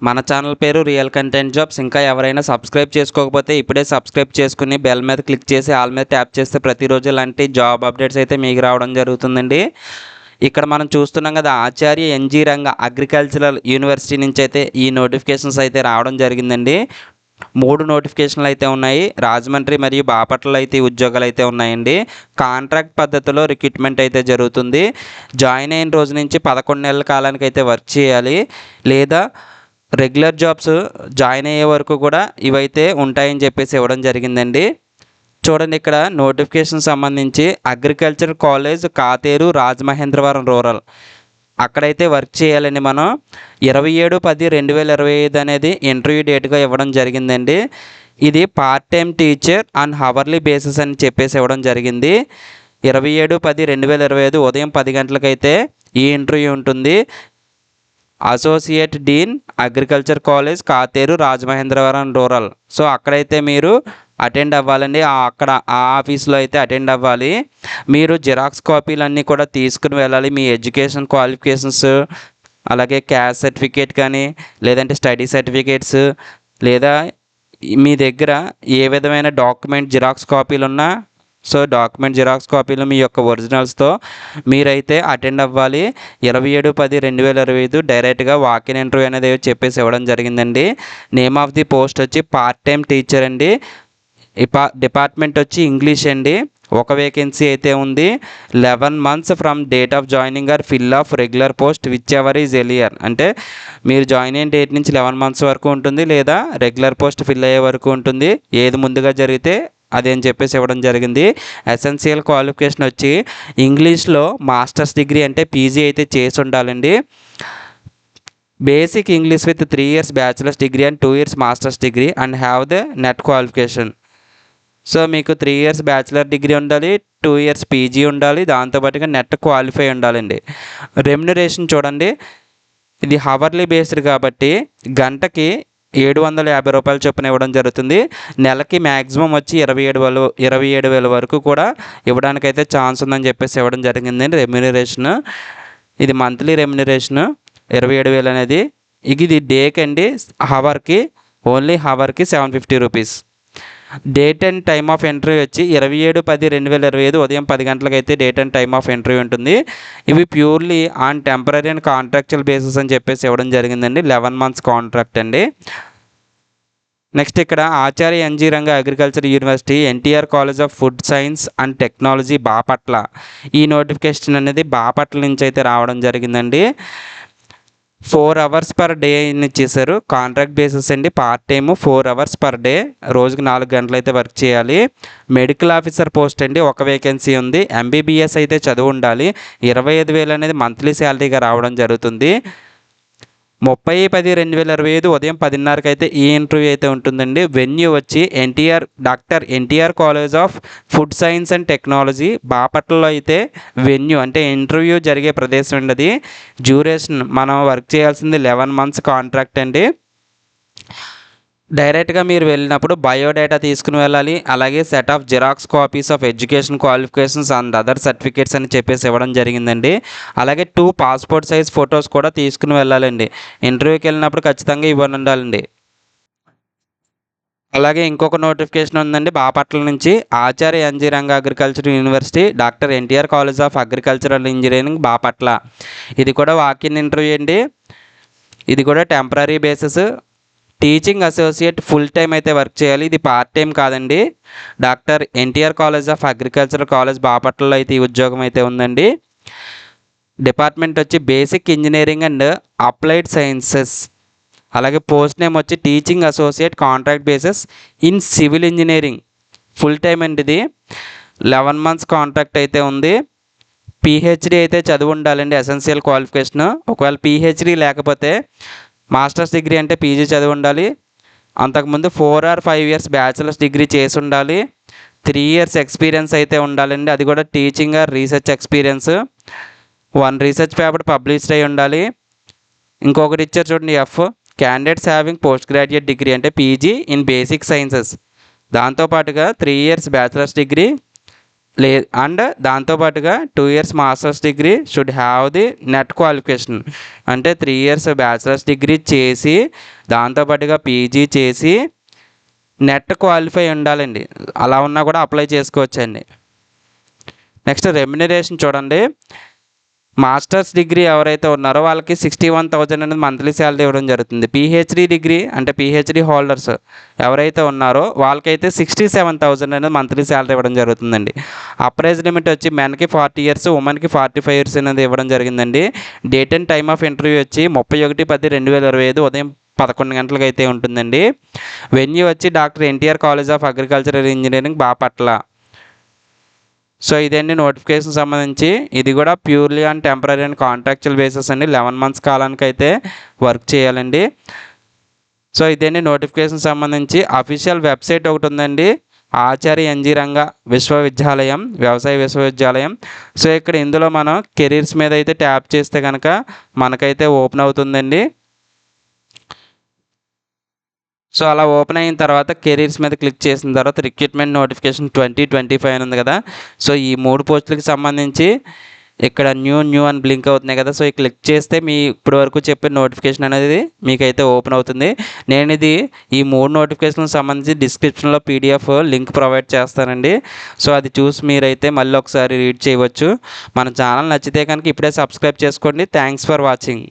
మన ఛానల్ పేరు real content jobs. ఇంకా ఎవరైనా సబ్స్క్రైబ్ చేసుకోకపోతే ఇప్పుడే సబ్స్క్రైబ్ చేసుకుని బెల్ మీద క్లిక్ చేసి ఆల్ మీద ట్యాప్ చేస్తే ప్రతిరోజు ఇలాంటి జాబ్ అప్డేట్స్ అయితే మీకు రావడం జరుగుతుందండి. ఇక్కడ మనం చూస్తున్నాం కదా, ఆచార్య ఎన్జీ రంగ అగ్రికల్చరల్ యూనివర్సిటీ నుంచి అయితే ఈ నోటిఫికేషన్స్ అయితే రావడం జరిగిందండి. 3 నోటిఫికేషన్లు అయితే ఉన్నాయి. రాజమండ్రి మరియు బాపట్లలో అయితే ఉద్యోగాలు అయితే ఉన్నాయండి. కాంట్రాక్ట్ పద్ధతిలో రిక్రూట్మెంట్ అయితే జరుగుతుంది. జాయిన్ అయిన రోజు నుంచి 11 నెలల కాలానికి అయితే వర్క్ చేయాలి, లేదా రెగ్యులర్ జాబ్స్ జాయిన్ అయ్యే వరకు కూడా ఇవైతే ఉంటాయని చెప్పేసి ఇవ్వడం జరిగిందండి. చూడండి, ఇక్కడ నోటిఫికేషన్ సంబంధించి agriculture college Katheru Rajamahendravaram rural అక్కడైతే వర్క్ చేయాలండి. మనం 27/10/2025 అనేది ఇంటర్వ్యూ డేట్గా ఇవ్వడం జరిగిందండి. ఇది part time teacher on hourly basis అని చెప్పేసి ఇవ్వడం జరిగింది. 27/10/2025 ఉదయం 10 గంటలకైతే ఈ ఇంటర్వ్యూ ఉంటుంది. Associate dean agriculture college Katheru Rajamahendravaram rural. So అక్కడైతే మీరు అటెండ్ అవ్వాలండి. అక్కడ ఆ ఆఫీస్లో అయితే అటెండ్ అవ్వాలి. మీరు జిరాక్స్ కాపీలన్నీ కూడా తీసుకుని వెళ్ళాలి. మీ ఎడ్యుకేషన్ క్వాలిఫికేషన్స్, అలాగే క్యాస్ట్ సర్టిఫికేట్ కానీ, లేదంటే స్టడీ సర్టిఫికేట్స్, లేదా మీ దగ్గర ఏ విధమైన డాక్యుమెంట్ జిరాక్స్ కాపీలు ఉన్నా, సో డాక్యుమెంట్ జిరాక్స్ కాపీలు మీ యొక్క ఒరిజినల్స్తో మీరైతే అటెండ్ అవ్వాలి. 27/10/2025 డైరెక్ట్గా వాకిన్ ఇంటర్వ్యూ అనేది చెప్పేసి ఇవ్వడం జరిగిందండి. నేమ్ ఆఫ్ ది పోస్ట్ వచ్చి పార్ట్ టైం టీచర్ అండి. డిపార్ట్మెంట్ వచ్చి ఇంగ్లీష్ అండి. ఒక వేకెన్సీ అయితే ఉంది. 11 months from date of joining or fill of regular post whichever is earlier. అంటే మీరు జాయిన్ అయిన డేట్ నుంచి 11 months వరకు ఉంటుంది, లేదా రెగ్యులర్ పోస్ట్ ఫిల్ అయ్యే వరకు ఉంటుంది. ఏది ముందుగా జరిగితే అది అని చెప్పేసి ఇవ్వడం జరిగింది. ఎసెన్షియల్ క్వాలిఫికేషన్ వచ్చి ఇంగ్లీష్లో మాస్టర్స్ డిగ్రీ అంటే పీజీ అయితే చేసి ఉండాలండి. Basic English with 3 years bachelors degree and 2 years masters degree and have the net qualification. So మీకు 3 years బ్యాచిలర్ డిగ్రీ ఉండాలి, 2 years పీజీ ఉండాలి, దాంతోపాటుగా నెట్ క్వాలిఫై ఉండాలండి. రెమ్యునరేషన్ చూడండి, ఇది హవర్లీ బేస్డ్ కాబట్టి గంటకి 750 రూపాయల చొప్పున ఇవ్వడం జరుగుతుంది. నెలకి మ్యాక్సిమం వచ్చి 27,000 వరకు కూడా ఇవ్వడానికైతే ఛాన్స్ ఉందని చెప్పేసి ఇవ్వడం జరిగిందండి. రెమ్యునరేషన్ ఇది మంత్లీ రెమ్యునరేషన్ 27,000 అనేది. ఇది డేకి అండి, ఓన్లీ హవర్కి 750 rupees. Date and time of interview వచ్చి 27/10/2025 ఉదయం 10 గంటలకైతే date and time of interview ఉంటుంది. ఇవి purely on temporary and contractual basis అని చెప్పేసి ఇవ్వడం జరిగిందండి. 11 months కాంట్రాక్ట్ అండి. నెక్స్ట్ ఇక్కడ ఆచార్య NG Ranga agriculture university NTR college of food science and technology Bapatla. ఈ నోటిఫికేషన్ అనేది బాపట్ల నుంచి అయితే రావడం జరిగిందండి. 4 hours పర్ డే ఇచ్చేసారు. కాంట్రాక్ట్ బేసిస్ అండి. Part time 4 hours per day, రోజుకి 4 గంటలు అయితే వర్క్ చేయాలి. మెడికల్ ఆఫీసర్ పోస్ట్ అండి, ఒక వేకెన్సీ ఉంది. ఎంబీబీఎస్ అయితే చదువు ఉండాలి. 25,000 అనేది మంత్లీ శాలరీగా రావడం జరుగుతుంది. 30/10/2025 ఉదయం 10:30కి అయితే ఈ ఇంటర్వ్యూ అయితే ఉంటుందండి. వెన్యూ వచ్చి doctor NTR college of food science and technology బాపట్లలో అయితే వెన్యూ, అంటే ఇంటర్వ్యూ జరిగే ప్రదేశం అండి అది. డ్యూరేషన్ మనం వర్క్ చేయాల్సింది 11 months కాంట్రాక్ట్ అండి. డైరెక్ట్గా మీరు వెళ్ళినప్పుడు బయోడేటా తీసుకుని వెళ్ళాలి, అలాగే set of xerox copies of education qualifications and other certificates అని చెప్పేసి ఇవ్వడం జరిగిందండి. అలాగే 2 passport size ఫొటోస్ కూడా తీసుకుని వెళ్ళాలండి. ఇంటర్వ్యూకి వెళ్ళినప్పుడు ఖచ్చితంగా ఇవ్వని ఉండాలండి. అలాగే ఇంకొక నోటిఫికేషన్ ఉందండి బాపట్ల నుంచి. Acharya NG Ranga agriculture university doctor NTR college of agricultural engineering Bapatla. ఇది కూడా వాకిన్ ఇంటర్వ్యూ అండి. ఇది కూడా temporary basis. Teaching associate full time అయితే వర్క్ చేయాలి. ఇది పార్ట్ టైం కాదండి. Doctor NTR college of agriculture college బాపట్లలో అయితే ఈ ఉద్యోగం అయితే ఉందండి. డిపార్ట్మెంట్ వచ్చి basic engineering and applied sciences. అలాగే పోస్ట్ నేమ్ వచ్చి teaching associate contract basis in civil engineering. Full time అండి ఇది. 11 months కాంట్రాక్ట్ అయితే ఉంది. పిహెచ్డి అయితే చదువు ఉండాలండి, ఎసెన్షియల్ క్వాలిఫికేషన్. ఒకవేళ పిహెచ్డి లేకపోతే మాస్టర్స్ డిగ్రీ అంటే పీజీ చదివి ఉండాలి. అంతకుముందు 4 or 5 years బ్యాచిలర్స్ డిగ్రీ చేసి ఉండాలి. 3 years ఎక్స్పీరియన్స్ అయితే ఉండాలండి, అది కూడా teaching or research experience. 1 research paper published అయి ఉండాలి. ఇంకొకటి ఇచ్చారు చూడండి, candidates having post graduate degree అంటే పీజీ ఇన్ బేసిక్ సైన్సెస్. దాంతోపాటుగా 3 years బ్యాచిలర్స్ డిగ్రీ, అండ్ దాంతోపాటుగా 2 years masters degree should have the NET qualification. అంటే 3 ఇయర్స్ బ్యాచిలర్స్ డిగ్రీ చేసి దాంతోపాటుగా పీజీ చేసి నెట్ క్వాలిఫై ఉండాలండి. అలా ఉన్నా కూడా అప్లై చేసుకోవచ్చండి. నెక్స్ట్ రెమ్యునరేషన్ చూడండి. మాస్టర్స్ డిగ్రీ ఎవరైతే ఉన్నారో వాళ్ళకి 61,000 అనేది మంత్లీ శాలరీ ఇవ్వడం జరుగుతుంది. పిహెచ్డి డిగ్రీ అంటే పిహెచ్డి హోల్డర్స్ ఎవరైతే ఉన్నారో వాళ్ళకైతే 67,000 అనేది మంత్లీ శాలరీ ఇవ్వడం జరుగుతుందండి. అప్పర్ ఏజ్ లిమిట్ వచ్చి మెన్కి 40 ఇయర్స్, ఉమెన్కి 45 ఇయర్స్ అనేది ఇవ్వడం జరిగిందండి. Date and time of interview వచ్చి 31/10/2025 ఉదయం 11 గంటలకు అయితే ఉంటుందండి. వెన్యూ వచ్చి doctor NTR college of agricultural engineering, Bapatla. So ఇదండి నోటిఫికేషన్ సంబంధించి. ఇది కూడా purely and temporary and contractual basis అండి. 11 మంత్స్ కాలానికి అయితే వర్క్ చేయాలండి. సో ఇదండి నోటిఫికేషన్ సంబంధించి. అఫీషియల్ వెబ్సైట్ ఒకటి ఉందండి, ఆచార్య ఎన్జీ రంగా విశ్వవిద్యాలయం, వ్యవసాయ విశ్వవిద్యాలయం. సో ఇక్కడ ఇందులో మనం కెరీర్స్ మీద అయితే ట్యాప్ చేస్తే కనుక మనకైతే ఓపెన్ అవుతుందండి. సో అలా ఓపెన్ అయిన తర్వాత కెరీర్స్ మీద క్లిక్ చేసిన తర్వాత రిక్రూట్మెంట్ నోటిఫికేషన్ 2025 అని ఉంది కదా. సో ఈ 3 పోస్టులకి సంబంధించి ఇక్కడ న్యూ అని బ్లింక్ అవుతున్నాయి కదా. సో ఈ క్లిక్ చేస్తే మీ ఇప్పటి వరకు చెప్పిన నోటిఫికేషన్ అనేది మీకైతే ఓపెన్ అవుతుంది. నేను ఇది ఈ 3 నోటిఫికేషన్లకు సంబంధించి డిస్క్రిప్షన్లో పీడిఎఫ్ లింక్ ప్రొవైడ్ చేస్తానండి. సో అది చూసి మీరైతే మళ్ళీ ఒకసారి రీడ్ చేయవచ్చు. మన ఛానల్ నచ్చితే కనుక ఇప్పుడే సబ్స్క్రైబ్ చేసుకోండి. Thanks for watching.